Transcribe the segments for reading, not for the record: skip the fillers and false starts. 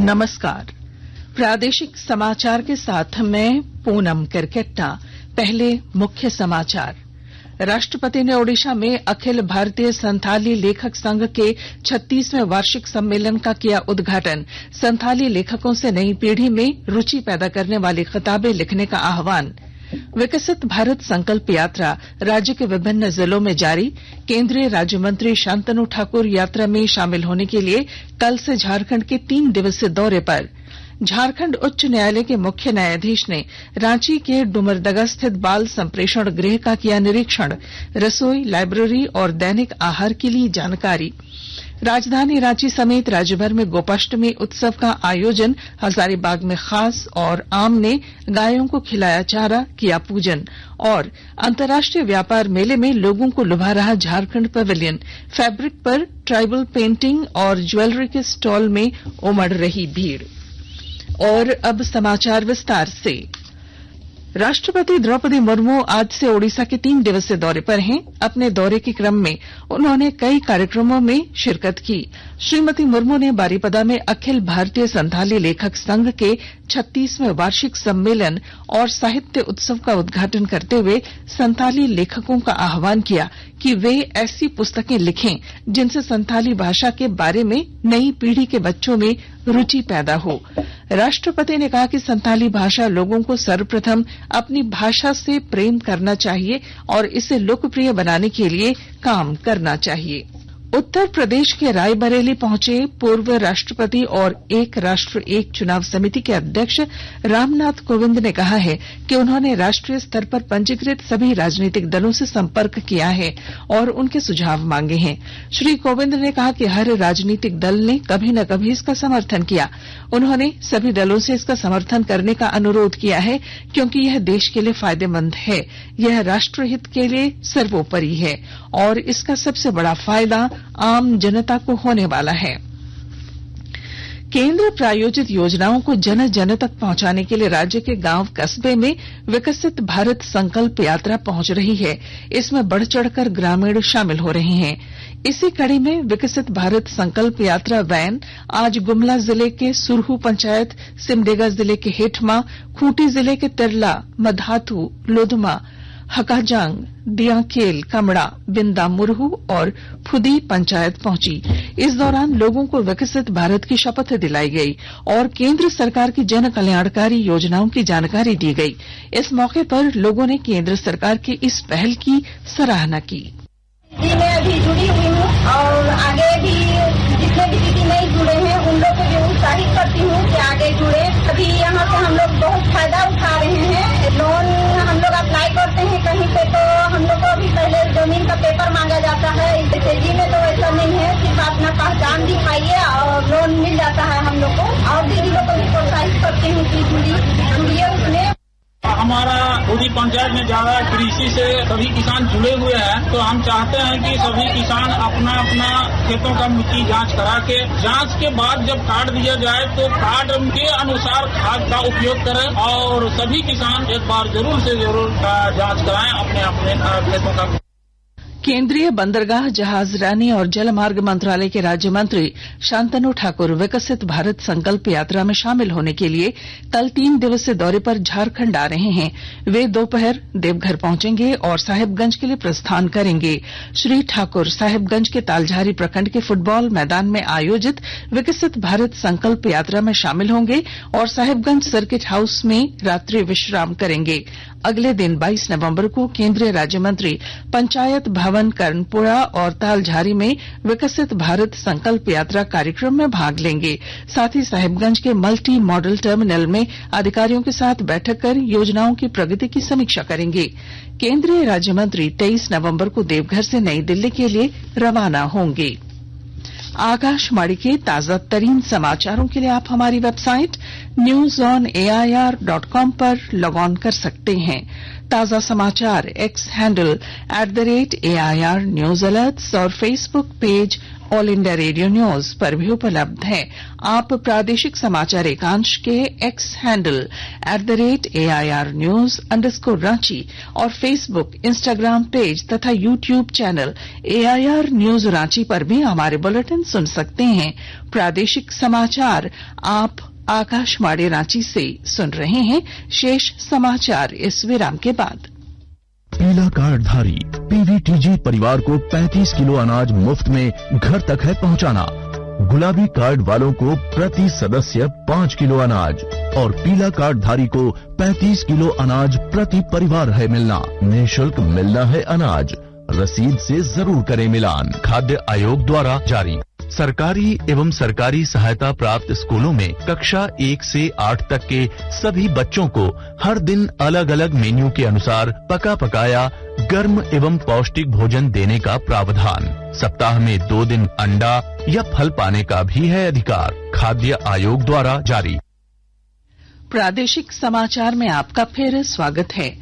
नमस्कार। प्रादेशिक समाचार के साथ मैं पूनम करकेट्टा। पहले मुख्य समाचार। राष्ट्रपति ने ओडिशा में अखिल भारतीय संथाली लेखक संघ के 36वें वार्षिक सम्मेलन का किया उद्घाटन। संथाली लेखकों से नई पीढ़ी में रुचि पैदा करने वाली किताबें लिखने का आह्वान। विकसित भारत संकल्प यात्रा राज्य के विभिन्न जिलों में जारी। केंद्रीय राज्य मंत्री शांतनु ठाकुर यात्रा में शामिल होने के लिए कल से झारखंड के 3 दिवसीय दौरे पर। झारखंड उच्च न्यायालय के मुख्य न्यायाधीश ने रांची के डुमरडगा स्थित बाल संप्रेषण गृह का किया निरीक्षण। रसोई, लाइब्रेरी और दैनिक आहार की ली जानकारी। राजधानी रांची समेत राज्यभर में गोपाष्टमी उत्सव का आयोजन। हजारीबाग में खास और आम ने गायों को खिलाया चारा, किया पूजन। और अंतर्राष्ट्रीय व्यापार मेले में लोगों को लुभा रहा झारखंड पवेलियन। फैब्रिक पर ट्राइबल पेंटिंग और ज्वेलरी के स्टॉल में उमड़ रही भीड़। और अब समाचार विस्तार से। राष्ट्रपति द्रौपदी मुर्मू आज से ओडिशा के 3 दिवसीय दौरे पर हैं। अपने दौरे के क्रम में उन्होंने कई कार्यक्रमों में शिरकत की। श्रीमती मुर्मू ने बारीपदा में अखिल भारतीय संथाली लेखक संघ के 36वें वार्षिक सम्मेलन और साहित्य उत्सव का उद्घाटन करते हुए संथाली लेखकों का आह्वान किया कि वे ऐसी पुस्तकें लिखें जिनसे संथाली भाषा के बारे में नई पीढ़ी के बच्चों में रुचि पैदा हो। राष्ट्रपति ने कहा कि संथाली भाषा लोगों को सर्वप्रथम अपनी भाषा से प्रेम करना चाहिए और इसे लोकप्रिय बनाने के लिए काम करना चाहिए। उत्तर प्रदेश के रायबरेली पहुंचे पूर्व राष्ट्रपति और एक राष्ट्र एक चुनाव समिति के अध्यक्ष रामनाथ कोविंद ने कहा है कि उन्होंने राष्ट्रीय स्तर पर पंजीकृत सभी राजनीतिक दलों से संपर्क किया है और उनके सुझाव मांगे हैं। श्री कोविंद ने कहा कि हर राजनीतिक दल ने कभी न कभी इसका समर्थन किया। उन्होंने सभी दलों से इसका समर्थन करने का अनुरोध किया है क्योंकि यह देश के लिए फायदेमंद है, यह राष्ट्रहित के लिए सर्वोपरि है और इसका सबसे बड़ा फायदा आम जनता को होने वाला है। केंद्र प्रायोजित योजनाओं को जन जन तक पहुंचाने के लिए राज्य के गांव कस्बे में विकसित भारत संकल्प यात्रा पहुंच रही है। इसमें बढ़ चढ़कर ग्रामीण शामिल हो रहे हैं। इसी कड़ी में विकसित भारत संकल्प यात्रा वैन आज गुमला जिले के सुरहू पंचायत, सिमडेगा जिले के हेठमा, खूंटी जिले के तिरला, मधातू, लोधमा, हकाजांग, दियाखेल, कमड़ा, बिंदा, मुरहू और फुदी पंचायत पहुंची। इस दौरान लोगों को विकसित भारत की शपथ दिलाई गई और केंद्र सरकार की जन कल्याणकारी योजनाओं की जानकारी दी गई। इस मौके पर लोगों ने केंद्र सरकार की इस पहल की सराहना की। मैं अभी जुड़ी हुई हूँ और आगे भी जितने भी दीदी नहीं जुड़े हैं उन लोग को भी उत्साहित करती हूँ कि आगे जुड़े। अभी यहाँ से हम लोग बहुत फायदा उठा रहे हैं। लोन हम लोग अप्लाई करते हैं कहीं पे तो हम लोग को अभी पहले जमीन का पेपर मांगा जाता है। जी में तो ऐसा नहीं है, सिर्फ अपना पहचान दिखाइए और लोन मिल जाता है हम लोग को। और दीदी लोग को भी प्रोत्साहित करती हूँ कि जुड़िए उसमें। हमारा पूरी पंचायत में ज्यादा कृषि से सभी किसान जुड़े हुए हैं, तो हम चाहते हैं कि सभी किसान अपना अपना खेतों का मिट्टी जांच करा के जांच के बाद जब कार्ड दिया जाए तो कार्ड के अनुसार खाद का उपयोग करें और सभी किसान एक बार जरूर से जरूर जांच कराएं अपने अपने खेतों का। केंद्रीय बंदरगाह, जहाजरानी और जलमार्ग मंत्रालय के राज्य मंत्री शांतनु ठाकुर विकसित भारत संकल्प यात्रा में शामिल होने के लिए कल 3 दिवसीय दौरे पर झारखंड आ रहे हैं। वे दोपहर देवघर पहुंचेंगे और साहिबगंज के लिए प्रस्थान करेंगे। श्री ठाकुर साहिबगंज के तालझारी प्रखंड के फुटबॉल मैदान में आयोजित विकसित भारत संकल्प यात्रा में शामिल होंगे और साहिबगंज सर्किट हाउस में रात्रि विश्राम करेंगे। अगले दिन 22 नवंबर को केंद्रीय राज्य मंत्री पंचायत भवन कर्णपुरा और तालझारी में विकसित भारत संकल्प यात्रा कार्यक्रम में भाग लेंगे। साथ ही साहिबगंज के मल्टी मॉडल टर्मिनल में अधिकारियों के साथ बैठक कर योजनाओं की प्रगति की समीक्षा करेंगे। केंद्रीय राज्य मंत्री 23 नवंबर को देवघर से नई दिल्ली के लिए रवाना होंगे। आकाशवाणी के ताजा तरीन समाचारों के लिए आप हमारी वेबसाइट newsonair.com पर लॉग ऑन कर सकते हैं। ताजा समाचार X handle @AIR news alerts और Facebook page All India Radio news पर भी उपलब्ध है। आप प्रादेशिक समाचार एकांश के एक्स हैंडल @AIR News_रांची और फेसबुक, इंस्टाग्राम पेज तथा YouTube channel AIR news Ranchi पर भी हमारे बुलेटिन सुन सकते हैं। प्रादेशिक समाचार आप आकाशवाणी रांची से सुन रहे हैं। शेष समाचार इस विराम के बाद। पीला कार्ड धारी PVTG परिवार को 35 किलो अनाज मुफ्त में घर तक है पहुंचाना। गुलाबी कार्ड वालों को प्रति सदस्य 5 किलो अनाज और पीला कार्ड धारी को 35 किलो अनाज प्रति परिवार है मिलना। निःशुल्क मिलना है अनाज। रसीद से जरूर करें मिलान। खाद्य आयोग द्वारा जारी। सरकारी एवं सरकारी सहायता प्राप्त स्कूलों में कक्षा 1 से 8 तक के सभी बच्चों को हर दिन अलग अलग मेन्यू के अनुसार पका पकाया गर्म एवं पौष्टिक भोजन देने का प्रावधान। सप्ताह में 2 दिन अंडा या फल पाने का भी है अधिकार। खाद्य आयोग द्वारा जारी। प्रादेशिक समाचार में आपका फिर स्वागत है।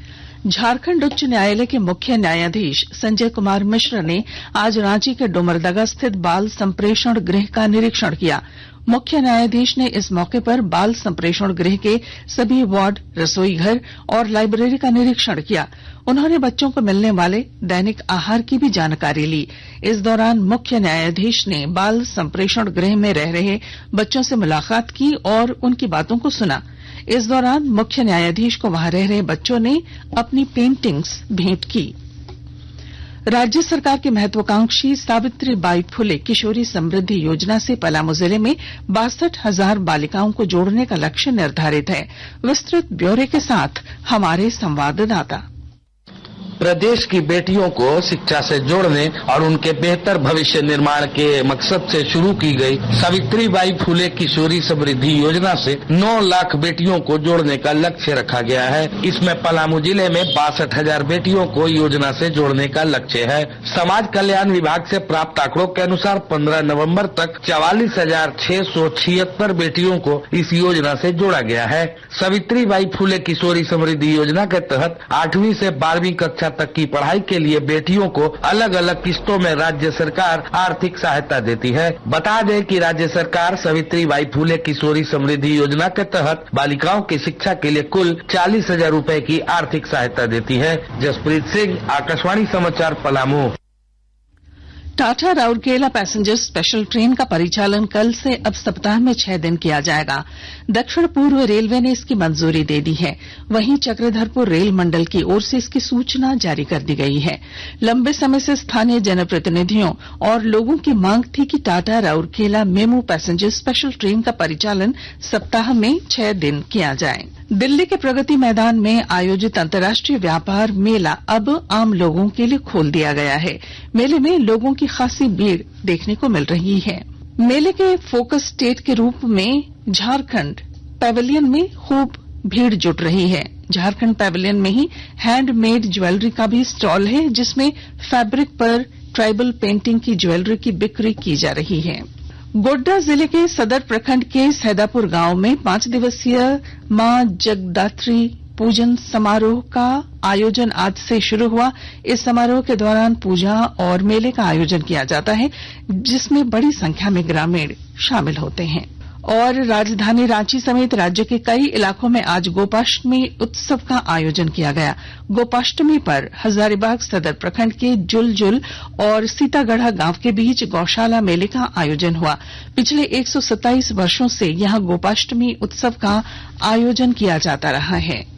झारखंड उच्च न्यायालय के मुख्य न्यायाधीश संजय कुमार मिश्र ने आज रांची के डुमरडगा स्थित बाल संप्रेषण गृह का निरीक्षण किया। मुख्य न्यायाधीश ने इस मौके पर बाल संप्रेषण गृह के सभी वार्ड, रसोई घर और लाइब्रेरी का निरीक्षण किया। उन्होंने बच्चों को मिलने वाले दैनिक आहार की भी जानकारी ली। इस दौरान मुख्य न्यायाधीश ने बाल संप्रेषण गृह में रह रहे बच्चों से मुलाकात की और उनकी बातों को सुना। इस दौरान मुख्य न्यायाधीश को वहां रह रहे बच्चों ने अपनी पेंटिंग्स भेंट की। राज्य सरकार की महत्वाकांक्षी सावित्रीबाई फुले किशोरी समृद्धि योजना से पलामू जिले में 62,000 बालिकाओं को जोड़ने का लक्ष्य निर्धारित है। विस्तृत ब्यौरे के साथ हमारे संवाददाता। प्रदेश की बेटियों को शिक्षा से जोड़ने और उनके बेहतर भविष्य निर्माण के मकसद से शुरू की गई सावित्रीबाई फुले किशोरी समृद्धि योजना से 9 लाख बेटियों को जोड़ने का लक्ष्य रखा गया है। इसमें पलामू जिले में 62,000 बेटियों को योजना से जोड़ने का लक्ष्य है। समाज कल्याण विभाग से प्राप्त आंकड़ों के अनुसार 15 नवंबर तक 44,676 बेटियों को इस योजना से जोड़ा गया है। सावित्रीबाई फुले किशोरी समृद्धि योजना के तहत 8वीं से 12वीं कक्षा तक की पढ़ाई के लिए बेटियों को अलग अलग किस्तों में राज्य सरकार आर्थिक सहायता देती है। बता दें कि राज्य सरकार सावित्रीबाई फुले किशोरी समृद्धि योजना के तहत बालिकाओं की शिक्षा के लिए कुल 40,000 रूपए की आर्थिक सहायता देती है। जसप्रीत सिंह, आकाशवाणी समाचार, Palamu. Tata Rourkela passenger special train का परिचालन कल से अब सप्ताह में 6 दिन किया जाएगा। दक्षिण पूर्व रेलवे ने इसकी मंजूरी दे दी है। वहीं चक्रधरपुर रेल मंडल की ओर से इसकी सूचना जारी कर दी गई है। लंबे समय से स्थानीय जनप्रतिनिधियों और लोगों की मांग थी कि Tata Rourkela MEMU passenger special train का परिचालन सप्ताह में 6 दिन किया जाए। दिल्ली के प्रगति मैदान में आयोजित अंतर्राष्ट्रीय व्यापार मेला अब आम लोगों के लिए खोल दिया गया है। मेले में लोगों की खासी भीड़ देखने को मिल रही है। मेले के फोकस स्टेट के रूप में झारखंड पैवेलियन में खूब भीड़ जुट रही है। झारखंड पैवेलियन में ही हैंडमेड ज्वेलरी का भी स्टॉल है, जिसमें फैब्रिक पर ट्राइबल पेंटिंग की ज्वेलरी की बिक्री की जा रही है। गोड्डा जिले के सदर प्रखंड के सैदापुर गांव में 5 दिवसीय मां जगदात्री पूजन समारोह का आयोजन आज से शुरू हुआ। इस समारोह के दौरान पूजा और मेले का आयोजन किया जाता है, जिसमें बड़ी संख्या में ग्रामीण शामिल होते हैं। और राजधानी रांची समेत राज्य के कई इलाकों में आज गोपाष्टमी उत्सव का आयोजन किया गया। गोपाष्टमी पर हजारीबाग सदर प्रखंड के जुलजुल और सीतागढ़ा गांव के बीच गौशाला मेले का आयोजन हुआ। पिछले 127 वर्षों से यहां गोपाष्टमी उत्सव का आयोजन किया जाता रहा है।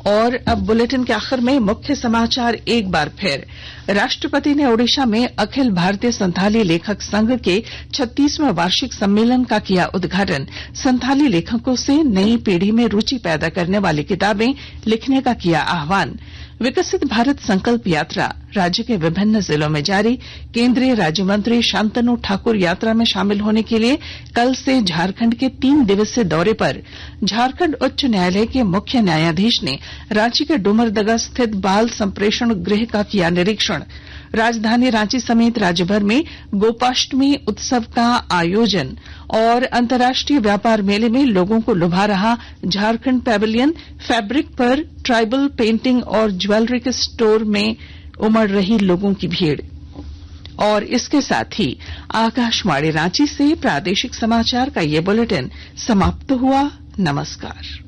और अब बुलेटिन के आखिर में मुख्य समाचार एक बार फिर। राष्ट्रपति ने ओडिशा में अखिल भारतीय संथाली लेखक संघ के 36वें वार्षिक सम्मेलन का किया उद्घाटन। संथाली लेखकों से नई पीढ़ी में रुचि पैदा करने वाली किताबें लिखने का किया आह्वान। विकसित भारत संकल्प यात्रा राज्य के विभिन्न जिलों में जारी। केंद्रीय राज्य मंत्री शांतनु ठाकुर यात्रा में शामिल होने के लिए कल से झारखंड के 3 दिवसीय दौरे पर। झारखंड उच्च न्यायालय के मुख्य न्यायाधीश ने रांची के डुमरडगा स्थित बाल संप्रेषण गृह का किया निरीक्षण। राजधानी रांची समेत राज्यभर में गोपाष्टमी उत्सव का आयोजन। और अंतर्राष्ट्रीय व्यापार मेले में लोगों को लुभा रहा झारखंड पैवेलियन। फैब्रिक पर ट्राइबल पेंटिंग और ज्वेलरी के स्टोर में उमड़ रही लोगों की भीड़। और इसके साथ ही आकाशवाणी रांची से प्रादेशिक समाचार का ये बुलेटिन समाप्त हुआ। नमस्कार।